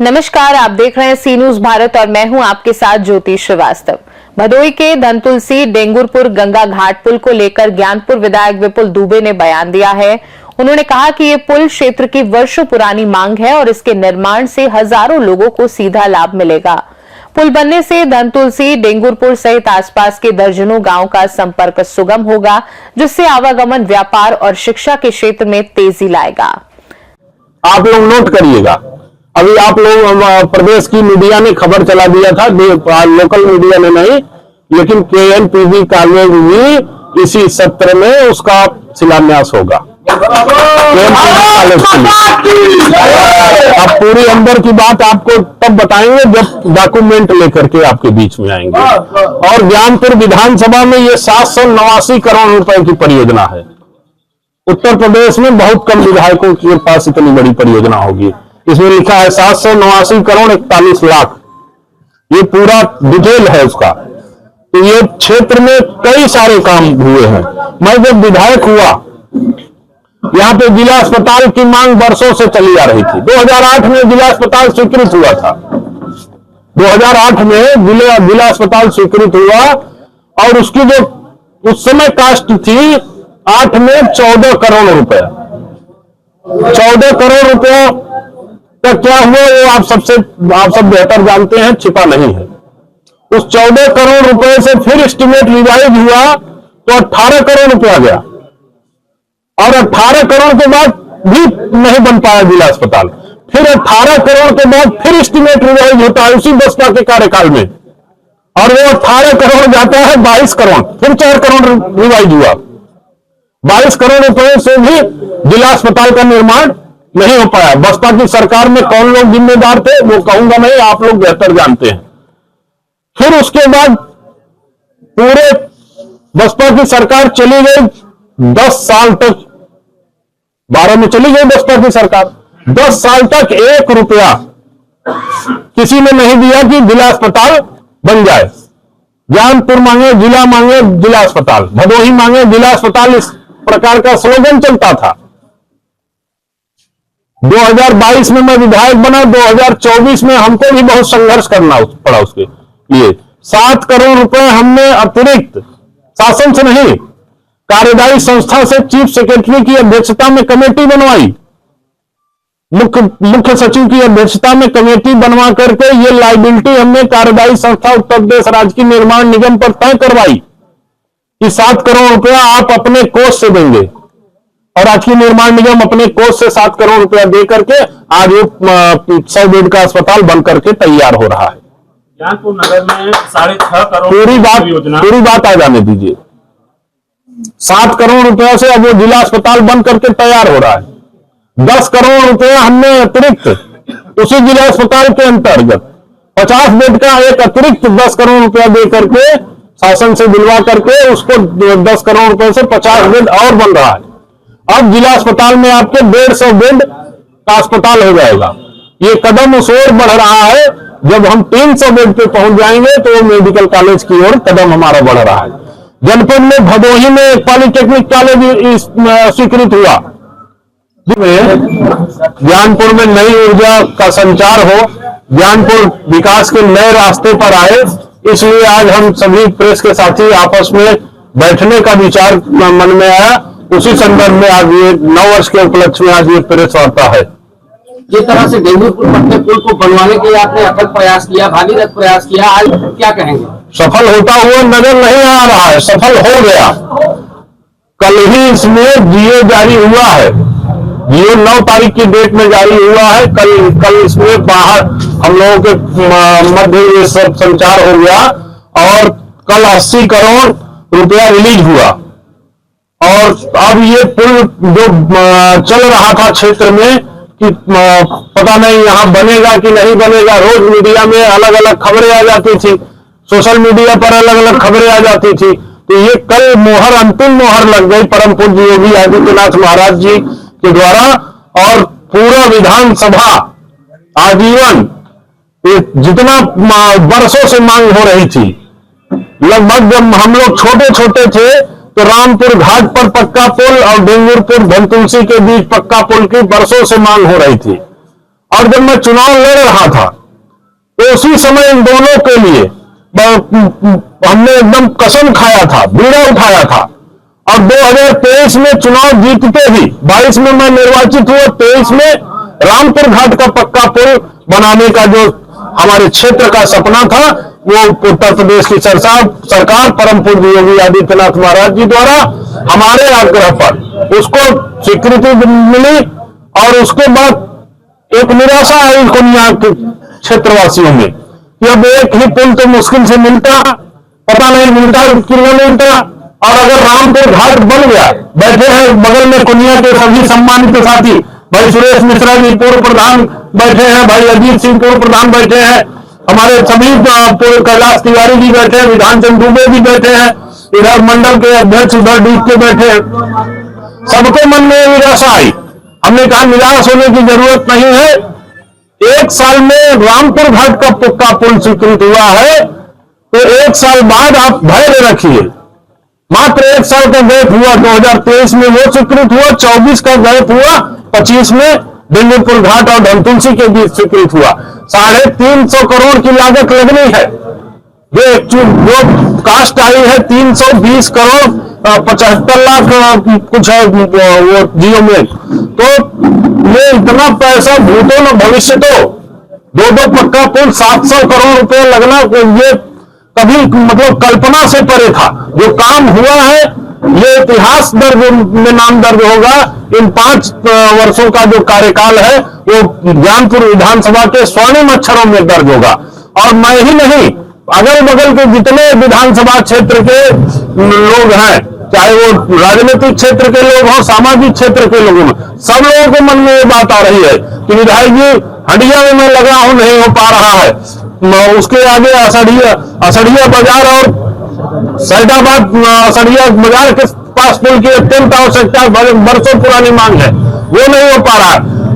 नमस्कार, आप देख रहे हैं सी न्यूज भारत और मैं हूं आपके साथ ज्योति श्रीवास्तव। भदोही के धनतुलसी डेंगुरपुर गंगा घाट पुल को लेकर ज्ञानपुर विधायक विपुल दुबे ने बयान दिया है। उन्होंने कहा कि ये पुल क्षेत्र की वर्षों पुरानी मांग है और इसके निर्माण से हजारों लोगों को सीधा लाभ मिलेगा। पुल बनने से धनतुलसी डेंगुरपुर सहित आसपास के दर्जनों गांव का संपर्क सुगम होगा, जिससे आवागमन, व्यापार और शिक्षा के क्षेत्र में तेजी लाएगा। आप लोग नोट करिएगा, अभी आप लोग प्रदेश की मीडिया ने खबर चला दिया था, लोकल मीडिया ने नहीं, लेकिन केएनपीवी कॉलेज भी इसी सत्र में उसका शिलान्यास होगा। कॉलेज अब पूरी अंदर की बात आपको तब बताएंगे जब डॉक्यूमेंट लेकर के आपके बीच में आएंगे। और ज्ञानपुर विधानसभा में ये 789 करोड़ रुपए की परियोजना है। उत्तर प्रदेश में बहुत कम विधायकों के पास इतनी बड़ी परियोजना होगी। इसमें लिखा है 789 करोड़ 41 लाख, ये पूरा डिटेल है उसका। तो ये क्षेत्र में कई सारे काम हुए हैं। मैं जब विधायक हुआ, यहाँ पे जिला अस्पताल की मांग वर्षों से चली आ रही थी। 2008 में जिला अस्पताल स्वीकृत हुआ था। 2008 में जिला अस्पताल स्वीकृत हुआ और उसकी जो उस समय कास्ट थी 8 में 14 करोड़ रुपए। 14 करोड़ रुपए का क्या हुआ वो आप सब बेहतर जानते हैं, छिपा नहीं है। उस 14 करोड़ रुपए से फिर एस्टिमेट रिवाइज हुआ तो 18 करोड़ रुपया गया और 18 करोड़ के बाद भी नहीं बन पाया जिला अस्पताल। फिर 18 करोड़ के बाद फिर एस्टिमेट रिवाइज होता है उसी बसपा के कार्यकाल में, और वो 18 करोड़ जाता है 22 करोड़, फिर 4 करोड़ रिवाइज हुआ। 22 करोड़ रुपए से भी जिला अस्पताल का निर्माण नहीं हो पाया। बसपा की सरकार में कौन लोग जिम्मेदार थे वो कहूंगा नहीं, आप लोग बेहतर जानते हैं। फिर उसके बाद पूरे बसपा की सरकार चली गई 10 साल तक, 12 में चली गई बसपा की सरकार। 10 साल तक 1 रुपया किसी ने नहीं दिया कि जिला अस्पताल बन जाए। ज्ञानपुर मांगे जिला अस्पताल, भदोही मांगे जिला अस्पताल, इस प्रकार का स्लोगन चलता था। 2022 में मैं विधायक बना, 2024 में हमको भी बहुत संघर्ष करना पड़ा उसके लिए। 7 करोड़ रुपए हमने अतिरिक्त शासन से नहीं, कार्यदायी संस्था से चीफ सेक्रेटरी की अध्यक्षता में कमेटी बनवाई, मुख्य सचिव की अध्यक्षता में कमेटी बनवा करके ये लायबिलिटी हमने कार्यदायी संस्था उत्तर प्रदेश राज्य निर्माण निगम पर तय करवाई कि 7 करोड़ रुपया आप अपने कोष से देंगे। और आज की निर्माण निगम अपने कोष से 7 करोड़ रुपया दे करके आज 100 बेड का अस्पताल बन करके तैयार हो रहा है। ज्ञानपुर नगर में 6.5 करोड़ पूरी बात आ जाने दीजिए। 7 करोड़ रुपया से अब वो जिला अस्पताल बन करके तैयार हो रहा है। 10 करोड़ रुपया हमने अतिरिक्त उसी जिला अस्पताल के अंतर्गत 50 बेड का एक अतिरिक्त 10 करोड़ रुपया दे करके शासन से दिलवा करके उसको 10 करोड़ रुपए से 50 बेड और बन रहा है। अब जिला अस्पताल में आपके 150 बेड का अस्पताल हो जाएगा। ये कदम उस ओर बढ़ रहा है। जब हम 300 बेड पे पहुंच जाएंगे तो मेडिकल कॉलेज की ओर कदम हमारा बढ़ रहा है। जनपद में भदोही में एक पॉलिटेक्निक कॉलेज स्वीकृत हुआ। ज्ञानपुर में नई ऊर्जा का संचार हो, ज्ञानपुर विकास के नए रास्ते पर आए, इसलिए आज हम सभी प्रेस के साथी आपस में बैठने का विचार मन में आया। उसी संदर्भ में आज ये 9 वर्ष के उपलक्ष्य में आज ये प्रेस वार्ता है। जिस तरह से डेंगुरपुर पुल को बनवाने के लिए आपने अथक प्रयास किया, भागीरथ प्रयास किया, आज क्या कहेंगे? सफल होता हुआ नजर नहीं आ रहा है, सफल हो गया। कल ही इसमें जीओ जारी हुआ है, जीओ 9 तारीख की डेट में जारी हुआ है। कल इसमें बाहर हम लोगों के मध्य ये सब संचार हो गया और कल 80 करोड़ रुपया रिलीज हुआ। और अब ये पुल जो चल रहा था क्षेत्र में कि पता नहीं यहाँ बनेगा कि नहीं बनेगा, रोज मीडिया में अलग अलग खबरें आ जाती थी, सोशल मीडिया पर अलग अलग खबरें आ जाती थी। तो ये कल मोहर, अंतिम मोहर लग गई परम पूज्य योगी आदित्यनाथ महाराज जी के द्वारा और पूरा विधानसभा आजीवन जितना वर्षों से मांग हो रही थी, लगभग जब हम लोग छोटे छोटे थे तो रामपुर घाट पर पक्का पुल और डेंगुरपुर धनतुलसी के बीच पक्का पुल की बरसों से मांग हो रही थी। और जब मैं चुनाव लड़ रहा था तो उसी समय इन दोनों के लिए हमने एकदम कसम खाया था, बीड़ा उठाया था। और 2023 में चुनाव जीतते ही 22 में मैं निर्वाचित हुआ, 23 में रामपुर घाट का पक्का पुल बनाने का जो हमारे क्षेत्र का सपना था वो उत्तर प्रदेश की सरकार परम पूज्य योगी आदित्यनाथ महाराज जी द्वारा हमारे आग्रह पर उसको स्वीकृति मिली। और उसके बाद एक निराशा आई कोनिया के क्षेत्रवासियों में कि अब एक ही पुल तो मुश्किल से मिलता, पता नहीं मिलता कि नहीं मिलता। और अगर रामपुर घाट बन गया, बैठे हैं बगल में कोनिया के सभी सम्मानित साथी, भाई सुरेश मिश्रा जी पूर्व प्रधान बैठे हैं, भाई अजीत सिंह पूर्व प्रधान बैठे हैं, हमारे सभी पूर्व कैलाश तिवारी जी बैठे हैं, विधान चंद दुबे भी बैठे हैं, इधर मंडल के अध्यक्ष उधर डीप के बैठे हैं। सबके मन में निराशा आई। हमने कहा निराश होने की जरूरत नहीं है, एक साल में रामपुर घाट का पक्का पुल स्वीकृत हुआ है तो एक साल बाद आप धैर्य रखिए। मात्र एक साल का गैप हुआ, 2023 में वो स्वीकृत हुआ, 24 का गैप हुआ, 25 में डेंगुरपुर घाट और धनतुलसी के बीच स्वीकृत हुआ। 350 करोड़ की लागत लगनी है। जो कास्ट आई है 320 करोड़ 75 लाख कुछ है वो जियो में। तो ये इतना पैसा भूतो न भविष्य तो दो पक्का पुल 700 करोड़ रुपए लगना ये कभी मतलब कल्पना से परे था। जो काम हुआ है ये इतिहास दर्ज में नाम दर्ज होगा। इन 5 वर्षों का जो कार्यकाल है वो ज्ञानपुर विधानसभा के स्वर्णिम अक्षरों में दर्ज होगा। और मैं ही नहीं, अगल बगल के जितने विधानसभा क्षेत्र के लोग हैं, चाहे वो राजनीतिक क्षेत्र के लोग हों, सामाजिक क्षेत्र के लोग हों, सब लोगों के मन में ये बात आ रही है कि विधायक जी हंडिया में मैं लगा हूं, नहीं हो पा रहा है। उसके आगे असड़िया बाजार और सैदाबाद असड़िया बाजार के पास पुल की अत्यंत आवश्यकता, बरसों पुरानी मांग है, वो नहीं हो पा रहा।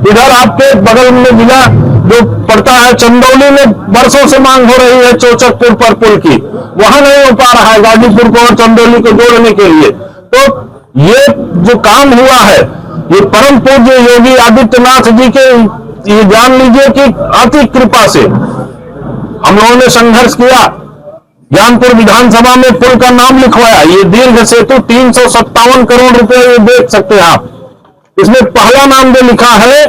इधर आपके बगल में जिला जो पड़ता है चंदौली में बरसों से मांग हो रही है चौचकपुर पर पुल की, वहां नहीं हो पा रहा है गाजीपुर को और चंदौली को जोड़ने के लिए। तो ये जो काम हुआ है ये परम पूज्य योगी आदित्यनाथ जी के, ये जान लीजिए कि अति कृपा से हम लोगों ने संघर्ष किया। ज्ञानपुर विधानसभा में पुल का नाम लिखवाया, ये दीर्घ सेतु 357 करोड़ रुपए, ये देख सकते हैं आप। इसमें पहला नाम जो लिखा है,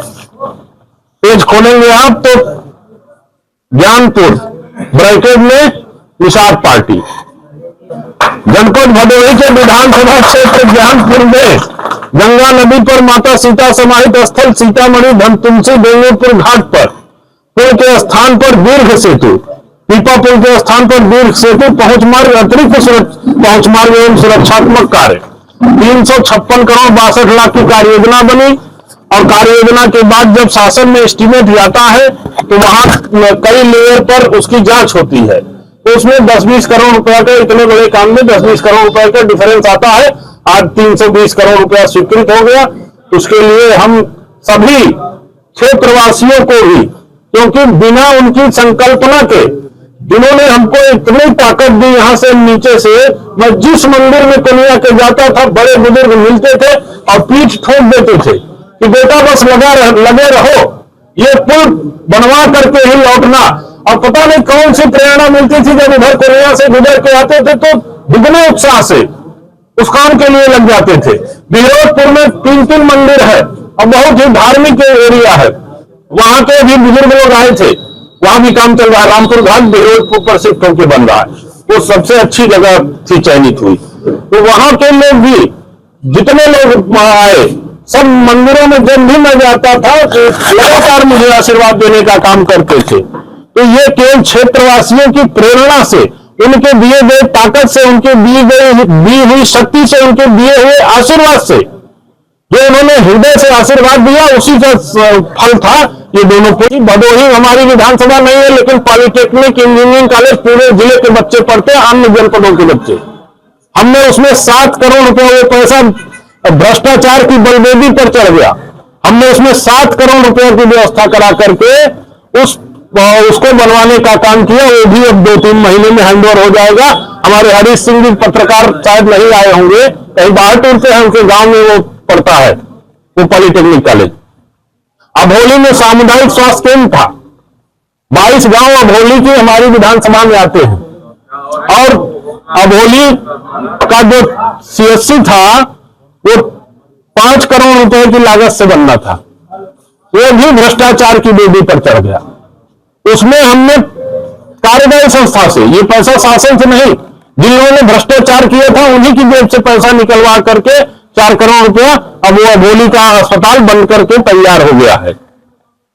पेज खोलेंगे आप तो ज्ञानपुर ब्रैकेट में निषाद पार्टी। जनपद भदोही के विधानसभा क्षेत्र ज्ञानपुर में गंगा नदी पर माता सीता समाहित स्थल सीतामढ़ी धनतुलसी डेंगुरपुर घाट पर पुल के स्थान पर दीर्घ सेतु, पीपा पुल के स्थान पर दीर्घ सेतु, पहुंच मार्ग अतिरिक्त पहुंच मार्ग एवं सुरक्षात्मक कार्य 356 करोड़ 62 लाख की कार्य योजना बनी। और कार्य योजना के बाद जब शासन में एस्टीमेट जाता है तो वहां कई लेयर पर उसकी जांच होती है, तो उसमें 10-20 करोड़ रुपए का, इतने बड़े काम में 10-20 करोड़ रुपए का डिफरेंस आता है। आज 320 करोड़ रुपया स्वीकृत हो गया। उसके लिए हम सभी क्षेत्रवासियों को भी, क्योंकि बिना उनकी संकल्पना के जिन्होंने हमको इतनी ताकत दी, यहां से नीचे से मैं जिस मंदिर में कोनिया के जाता था बड़े बुजुर्ग मिलते थे और पीठ ठोक देते थे कि बेटा बस लगे रहो, ये पुल बनवा करके ही लौटना। और पता नहीं कौन सी प्रेरणा मिलती थी, जब इधर कोनिया से गुजर के आते थे तो दुगने उत्साह से उस काम के लिए लग जाते थे। बिहरोजपुर में 3 मंदिर है और बहुत ही धार्मिक एरिया है, वहां के भी बुजुर्ग लोग आए थे, वहां भी काम चल रहा है। रामपुर घाट बिहरोजपुर पर शिफ्ट होकर बन रहा है, वो सबसे अच्छी जगह थी, चयनित हुई। तो वहां के लोग भी जितने लोग आए, सब मंदिरों में जब भी मैं जाता था लगातार मुझे आशीर्वाद देने का काम करते थे। तो ये केवल क्षेत्रवासियों की प्रेरणा से, उनके दिए गए ताकत से, उनके दी हुई शक्ति से, उनके दिए हुए आशीर्वाद से, जो उन्होंने हृदय से आशीर्वाद दिया, उसी का फल था ये दोनों पुल। भदोही हमारी विधानसभा नहीं है, लेकिन पॉलिटेक्निक इंजीनियरिंग कॉलेज पूरे जिले के बच्चे पढ़ते हैं, अन्य जनपदों के बच्चे। हमने उसमें 7 करोड़ रुपए, वो पैसा भ्रष्टाचार की बलवेदी पर चढ़ गया। हमने उसमें 7 करोड़ रुपए की व्यवस्था करा करके उस उसको बनवाने का काम किया, वो भी अब 2-3 महीने में हैंडओवर हो जाएगा। हमारे हरीश सिंह जी पत्रकार शायद नहीं आए होंगे, कहीं बाहर टूर पे हैं, उनके गांव में वो पढ़ता है, वो पॉलिटेक्निक कॉलेज। अभोली में सामुदायिक स्वास्थ्य केंद्र था, 22 गांव अभोली के हमारी विधानसभा में आते हैं, और अभोली का जो CSC था वो 5 करोड़ रुपए की लागत से बनना था, वो भी भ्रष्टाचार की बेड़ी पर चढ़ गया। उसमें हमने कार्यदायी संस्था से, ये पैसा शासन से नहीं, जिन लोगों ने भ्रष्टाचार किया था उन्हीं की जेब से पैसा निकलवा करके 4 करोड़ रुपया अब वो अभोली का अस्पताल बन करके तैयार हो गया है।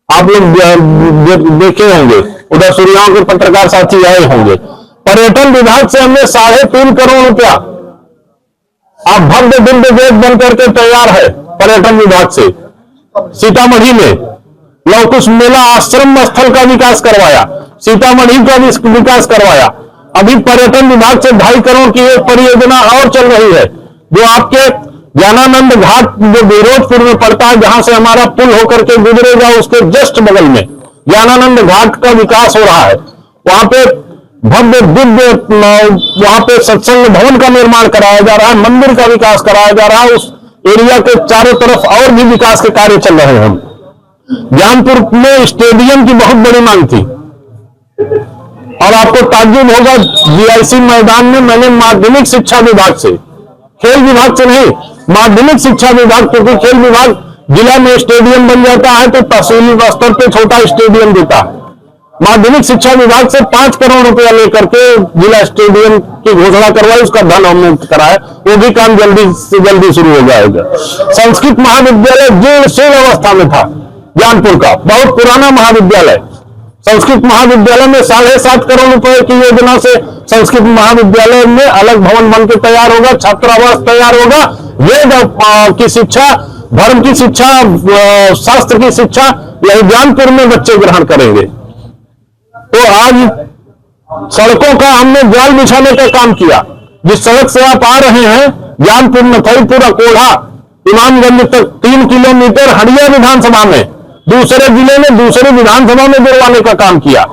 आप लोग देखे होंगे, उधर सूर्याओं के पत्रकार साथी आए होंगे। पर्यटन विभाग से हमने 3.5 करोड़ रुपया आप भव्य दिव्य गेट बन करके तैयार है पर्यटन विभाग से। सीतामढ़ी में लवकुश मेला आश्रम स्थल का विकास करवाया, सीतामढ़ी का विकास करवाया। अभी पर्यटन विभाग से 2.5 करोड़ की एक परियोजना और चल रही है, जो आपके ज्ञानानंद घाट जो बिरोजपुर में पड़ता है, जहां से हमारा पुल होकर के गुजरेगा, उसके जस्ट बगल में ज्ञानानंद घाट का विकास हो रहा है। वहां पे भव्य दिव्य, वहां पे सत्संग भवन का निर्माण कराया जा रहा है, मंदिर का विकास कराया जा रहा है। उस एरिया के चारों तरफ और भी विकास के कार्य चल रहे हैं। ज्ञानपुर में स्टेडियम की बहुत बड़ी मांग थी, और आपको ताज्जुब होगा, GIC मैदान में मैंने माध्यमिक शिक्षा विभाग से, खेल विभाग से नहीं, माध्यमिक शिक्षा विभाग, क्योंकि खेल विभाग जिला में स्टेडियम बन जाता है तो तहसील स्तर पे छोटा स्टेडियम देता है। माध्यमिक शिक्षा विभाग से 5 करोड़ रुपया लेकर के जिला स्टेडियम की घोषणा करवाई, उसका धन हमने कराया, वो भी काम जल्दी से जल्दी शुरू हो जाएगा। संस्कृत महाविद्यालय जीर्ण अवस्था में था, ज्ञानपुर का बहुत पुराना महाविद्यालय। संस्कृत महाविद्यालय में 7.5 करोड़ रुपए की योजना से संस्कृत महाविद्यालय में अलग भवन बन के तैयार होगा, छात्रावास तैयार होगा, वेद की शिक्षा, धर्म की शिक्षा, शास्त्र की शिक्षा यही ज्ञानपुर में बच्चे ग्रहण करेंगे। तो आज सड़कों का हमने जाल बिछाने का काम किया। जिस सड़क से आप आ रहे हैं, ज्ञानपुर, नथईपुर, अकोढ़ा, इमामगंज तक 3 किलोमीटर हड़िया विधानसभा में, दूसरे जिले में दूसरी विधानसभा में जुड़वाने का काम किया।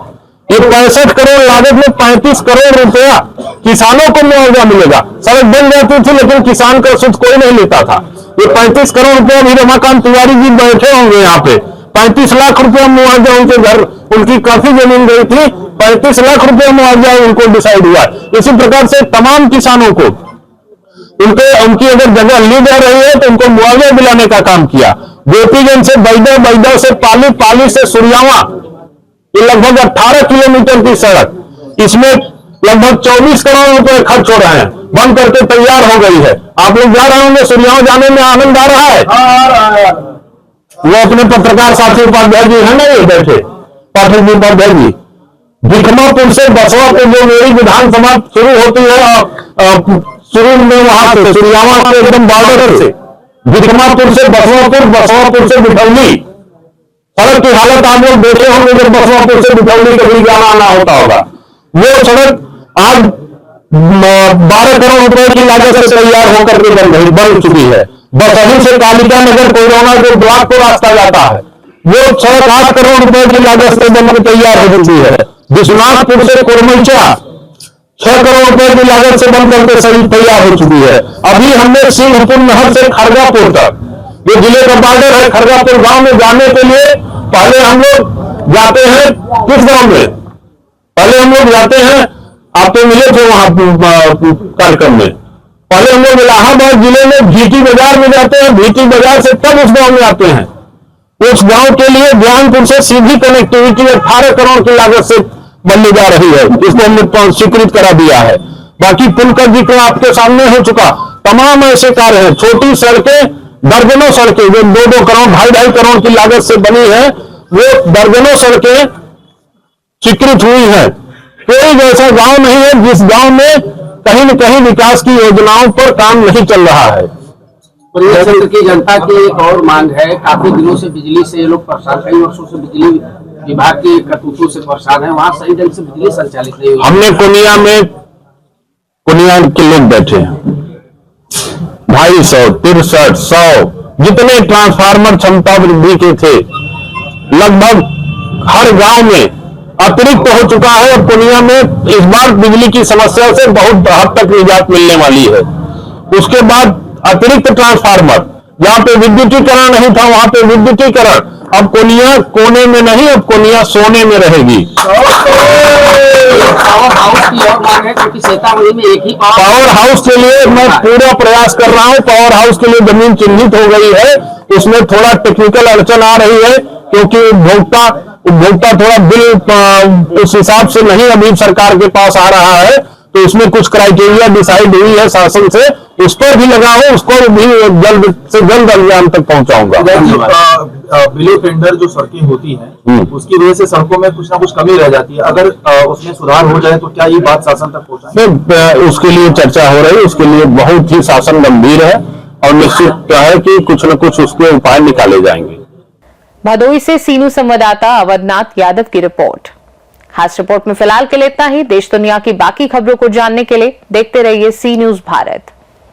ये 65 करोड़ लागत में 35 करोड़ रुपया किसानों को मुआवजा मिलेगा। सड़क बन जाती थी लेकिन किसान का सुध कोई नहीं लेता था। ये 35 करोड़ रुपया भी रमाकांत तिवारी जी बैठे होंगे यहाँ पे, 35 लाख रुपया मुआवजा उनके घर, उनकी काफी जमीन गई थी, 35 लाख रुपया मुआवजा उनको डिसाइड हुआ। इसी प्रकार से तमाम किसानों को उनकी अगर जगह ली जा रही है तो उनको मुआवजा दिलाने का काम किया। गोपीगंज से बैदा, बैदा से पाली, पाली से सूर्यावा, ये लगभग 18 किलोमीटर की सड़क, इसमें लगभग 24 करोड़ रुपए खर्च हो रहे हैं, बन करके तैयार हो गई है। आप लोग जा रहे होंगे, सूर्यावा जाने में आनंद आ रहा है। वो अपने पत्रकार साथी उपाध्याय जी है ना, ये बैठे पाठक जी, उपाध्याय जी, भिखमापुर से बसवापुर जो मेरी विधानसभा शुरू होती है, शुरू में वहां से सूर्यावा के एकदम बॉर्डर से भिखमापुर से बसवापुर, बसवापुर से बिठौली, सड़क की हालत आप लोग देखे होंगे जब बसवापुर से बिठौली कभी जाना आना होता होगा। वो सड़क आज 12 करोड़ रुपए की लागत से तैयार होकर के बन चुकी है। बसही से कालिका नगर कोयरोना जो ब्लॉक को रास्ता जाता है, वो सड़क 8 करोड़ रुपए की लागत से बनकर तैयार हो चुकी है। विश्वनाथपुर से कोरमैचा 6 करोड़ रुपए की लागत से बन करके सही तैयार हो चुकी है। अभी हमने सिंहपुर नहर से खरगापुर तक, जो जिले का बॉर्डर है, खरगापुर गांव में जाने के लिए पहले हम लोग जाते हैं किस गांव में, पहले हम लोग जाते हैं, आप तो मिले थे वहां कार्यक्रम में, पहले हम लोग इलाहाबाद जिले में भीटी बाजार में जाते हैं, भीटी बाजार से तब उस गांव में आते हैं। उस गांव के लिए ज्ञानपुर से सीधी कनेक्टिविटी 18 करोड़ की लागत से बनने जा रही है, इसको हमने स्वीकृत करा दिया है। बाकी पुल का जिक्र आपके सामने हो चुका। तमाम ऐसे कार्य हैं, छोटी सड़कें, दर्जनों सड़कें जो 2-2 करोड़ 2.5 करोड़ की लागत से बनी है, वो दर्जनों सड़कें स्वीकृत हुई है। कोई ऐसा गांव नहीं है जिस गांव में कहीं न कहीं विकास की योजनाओं पर काम नहीं चल रहा है। परिवहन क्षेत्र की जनता की एक और मांग है, काफी दिनों से बिजली से ये लोग परेशान, कई वर्षों से बिजली विभाग के करतूतों से परेशान है, वहां सही ढंग से बिजली संचालित नहीं हुई। हमने कुनिया के लोग बैठे हैं, 250, 63, 100 जितने ट्रांसफार्मर क्षमता वृद्धि के थे, लगभग हर गांव में अतिरिक्त हो चुका है और पूर्णिया में इस बार बिजली की समस्या से बहुत हद तक निजात मिलने वाली है। उसके बाद अतिरिक्त ट्रांसफार्मर, जहां पे विद्युतीकरण नहीं था वहां पे विद्युतीकरण, अब कोनिया कोने में नहीं, अब कोनिया सोने में रहेगी। पावर हाउस की और मांग है क्योंकि सीतामढ़ी में एक ही पावर हाउस के लिए मैं पूरा प्रयास कर रहा हूं। पावर हाउस के लिए जमीन चिन्हित हो गई है, उसमें थोड़ा टेक्निकल अड़चन आ रही है क्योंकि उपभोक्ता थोड़ा बिल उस हिसाब से नहीं अभी सरकार के पास आ रहा है, तो इसमें कुछ क्राइटेरिया डिसाइड हुई है शासन से, उस पर भी लगा हो, उसको भी जल्द से जल्द अंजाम तक पहुंचाऊंगा। बिलो टेंडर जो सड़कें होती हैं उसकी वजह से सड़कों में कुछ ना कुछ कमी रह जाती है, अगर उसमें सुधार हो जाए तो क्या ये बात शासन तक पहुंचाएं? उसके लिए चर्चा हो रही है, उसके लिए बहुत ही शासन गंभीर है और निश्चित है कि कुछ न कुछ उसके उपाय निकाले जाएंगे। भदोई से सीनू संवाददाता अवधनाथ यादव की रिपोर्ट। खास रिपोर्ट में फिलहाल के लिए इतना ही। देश दुनिया की बाकी खबरों को जानने के लिए देखते रहिए सी न्यूज भारत।